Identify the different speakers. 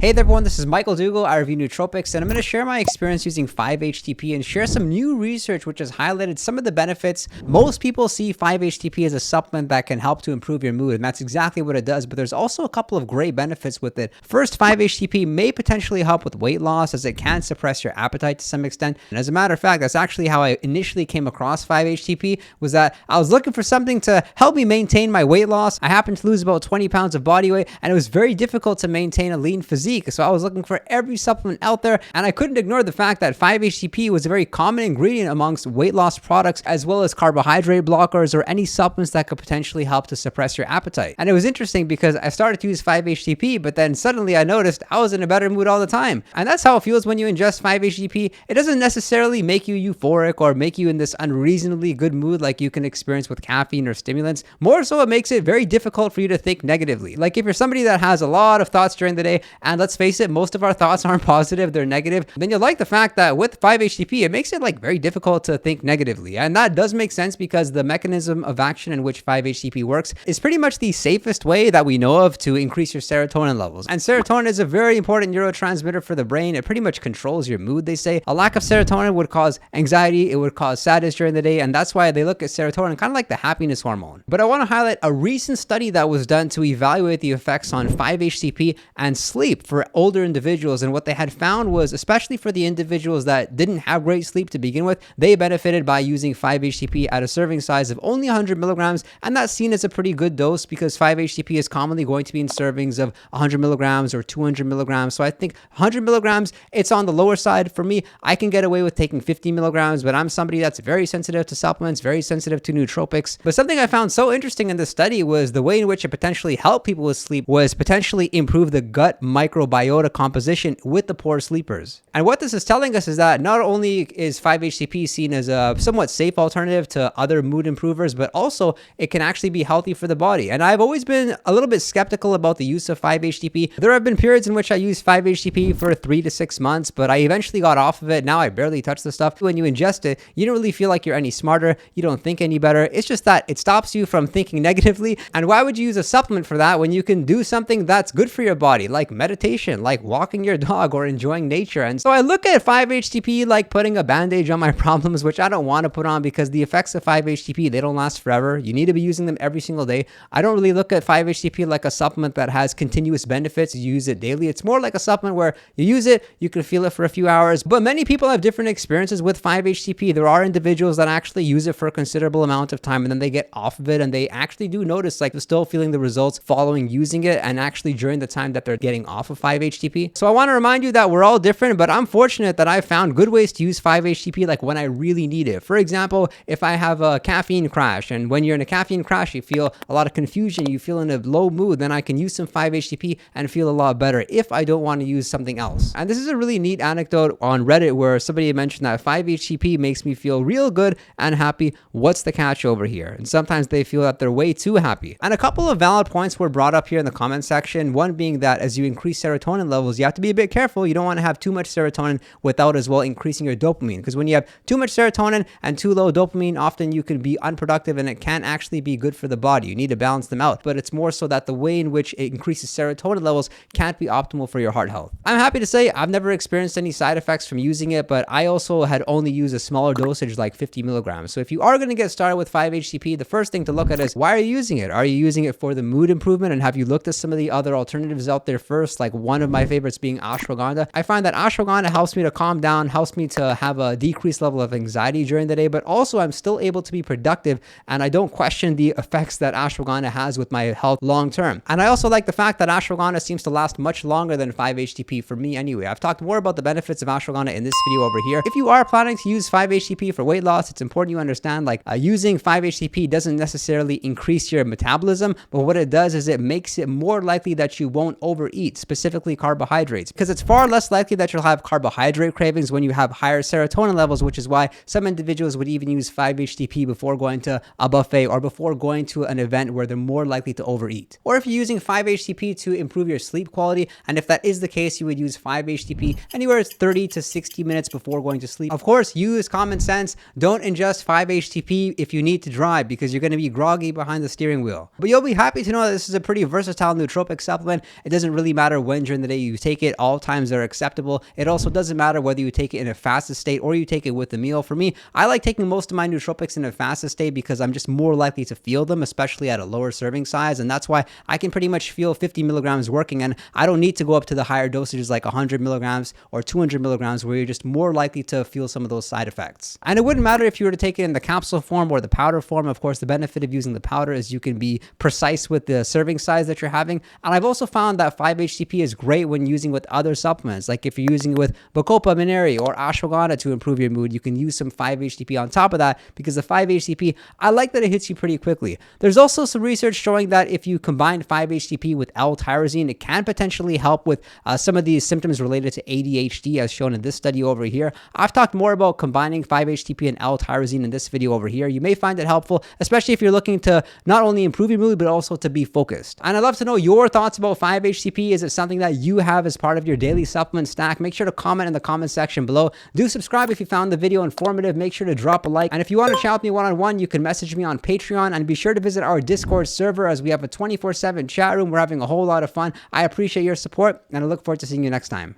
Speaker 1: Hey there everyone, this is Michael Dougal. I review nootropics, and I'm going to share my experience using 5-HTP and share some new research which has highlighted some of the benefits. Most people see 5-HTP as a supplement that can help to improve your mood, and that's exactly what it does, but there's also a couple of great benefits with it. First, 5-HTP may potentially help with weight loss as it can suppress your appetite to some extent. And as a matter of fact, that's actually how I initially came across 5-HTP, was that I was looking for something to help me maintain my weight loss. I happened to lose about 20 pounds of body weight, and it was very difficult to maintain a lean physique. So I was looking for every supplement out there, and I couldn't ignore the fact that 5-HTP was a very common ingredient amongst weight loss products, as well as carbohydrate blockers or any supplements that could potentially help to suppress your appetite. And it was interesting because I started to use 5-HTP, but then suddenly I noticed I was in a better mood all the time. And that's how it feels when you ingest 5-HTP. It doesn't necessarily make you euphoric or make you in this unreasonably good mood like you can experience with caffeine or stimulants. More so, it makes it very difficult for you to think negatively. Like if you're somebody that has a lot of thoughts during the day, and let's face it, most of our thoughts aren't positive, they're negative, then you'll like the fact that with 5-HTP, it makes it like very difficult to think negatively. And that does make sense because the mechanism of action in which 5-HTP works is pretty much the safest way that we know of to increase your serotonin levels. And serotonin is a very important neurotransmitter for the brain. It pretty much controls your mood, they say. A lack of serotonin would cause anxiety, it would cause sadness during the day, and that's why they look at serotonin kind of like the happiness hormone. But I want to highlight a recent study that was done to evaluate the effects on 5-HTP and sleep for older individuals, and what they had found was, especially for the individuals that didn't have great sleep to begin with, they benefited by using 5-HTP at a serving size of only 100 milligrams, and that's seen as a pretty good dose because 5-HTP is commonly going to be in servings of 100 milligrams or 200 milligrams. So I think 100 milligrams, it's on the lower side. For me, I can get away with taking 50 milligrams, but I'm somebody that's very sensitive to supplements, very sensitive to nootropics. But something I found so interesting in this study was the way in which it potentially helped people with sleep was potentially improve the gut microbiota composition with the poor sleepers. And what this is telling us is that not only is 5-HTP seen as a somewhat safe alternative to other mood improvers, but also it can actually be healthy for the body. And I've always been a little bit skeptical about the use of 5-HTP. There have been periods in which I used 5-HTP for 3 to 6 months, but I eventually got off of it. Now I barely touch the stuff. When you ingest it, you don't really feel like you're any smarter. You don't think any better. It's just that it stops you from thinking negatively. And why would you use a supplement for that when you can do something that's good for your body, like meditation, like walking your dog or enjoying nature? And so I look at 5-HTP like putting a bandage on my problems, which I don't want to put on because the effects of 5-HTP, they don't last forever. You need to be using them every single day. I don't really look at 5-HTP like a supplement that has continuous benefits. You use it daily. It's more like a supplement where you use it, you can feel it for a few hours. But many people have different experiences with 5-HTP. There are individuals that actually use it for a considerable amount of time and then they get off of it and they actually do notice like they're still feeling the results following using it and actually during the time that they're getting off of 5-HTP. So I want to remind you that we're all different, but I'm fortunate that I found good ways to use 5-HTP like when I really need it. For example, if I have a caffeine crash, and when you're in a caffeine crash, you feel a lot of confusion, you feel in a low mood, then I can use some 5-HTP and feel a lot better if I don't want to use something else. And this is a really neat anecdote on Reddit where somebody mentioned that 5-HTP makes me feel real good and happy. What's the catch over here? And sometimes they feel that they're way too happy. And a couple of valid points were brought up here in the comment section. One being that as you increase serotonin levels, you have to be a bit careful. You don't want to have too much serotonin without as well increasing your dopamine, because when you have too much serotonin and too low dopamine, often you can be unproductive and it can actually be good for the body. You need to balance them out, but it's more so that the way in which it increases serotonin levels can't be optimal for your heart health. I'm happy to say I've never experienced any side effects from using it, but I also had only used a smaller dosage like 50 milligrams. So if you are going to get started with 5-HTP, the first thing to look at is, why are you using it? Are you using it for the mood improvement? And have you looked at some of the other alternatives out there first? Like one of my favorites being ashwagandha. I find that ashwagandha helps me to calm down, helps me to have a decreased level of anxiety during the day, but also I'm still able to be productive and I don't question the effects that ashwagandha has with my health long term. And I also like the fact that ashwagandha seems to last much longer than 5-HTP for me anyway. I've talked more about the benefits of ashwagandha in this video over here. If you are planning to use 5-HTP for weight loss, it's important you understand like using 5-HTP doesn't necessarily increase your metabolism, but what it does is it makes it more likely that you won't overeat, specifically carbohydrates, because it's far less likely that you'll have carbohydrate cravings when you have higher serotonin levels, which is why some individuals would even use 5-HTP before going to a buffet or before going to an event where they're more likely to overeat. Or if you're using 5-HTP to improve your sleep quality, and if that is the case, you would use 5-HTP anywhere 30 to 60 minutes before going to sleep. Of course, use common sense. Don't ingest 5-HTP if you need to drive because you're going to be groggy behind the steering wheel. But you'll be happy to know that this is a pretty versatile nootropic supplement. It doesn't really matter when during the day you take it. All times are acceptable. It also doesn't matter whether you take it in a fasted state or you take it with a meal. For me, I like taking most of my nootropics in a fasted state because I'm just more likely to feel them, especially at a lower serving size. And that's why I can pretty much feel 50 milligrams working, and I don't need to go up to the higher dosages like 100 milligrams or 200 milligrams where you're just more likely to feel some of those side effects. And it wouldn't matter if you were to take it in the capsule form or the powder form. Of course, the benefit of using the powder is you can be precise with the serving size that you're having. And I've also found that 5-HTP is great when using with other supplements. Like if you're using it with Bacopa, Mineri, or Ashwagandha to improve your mood, you can use some 5-HTP on top of that, because the 5-HTP, I like that it hits you pretty quickly. There's also some research showing that if you combine 5-HTP with l-tyrosine, it can potentially help with some of these symptoms related to ADHD, as shown in this study over here. I've talked more about combining 5-HTP and l-tyrosine in this video over here. You may find it helpful, especially if you're looking to not only improve your mood, but also to be focused. And I'd love to know your thoughts about 5-HTP. Is it something that you have as part of your daily supplement stack? Make sure to comment in the comment section below. Do subscribe if you found the video informative. Make sure to drop a like. And if you want to chat with me one-on-one, you can message me on Patreon, and be sure to visit our Discord server, as we have a 24/7 chat room. We're having a whole lot of fun. I appreciate your support, and I look forward to seeing you next time.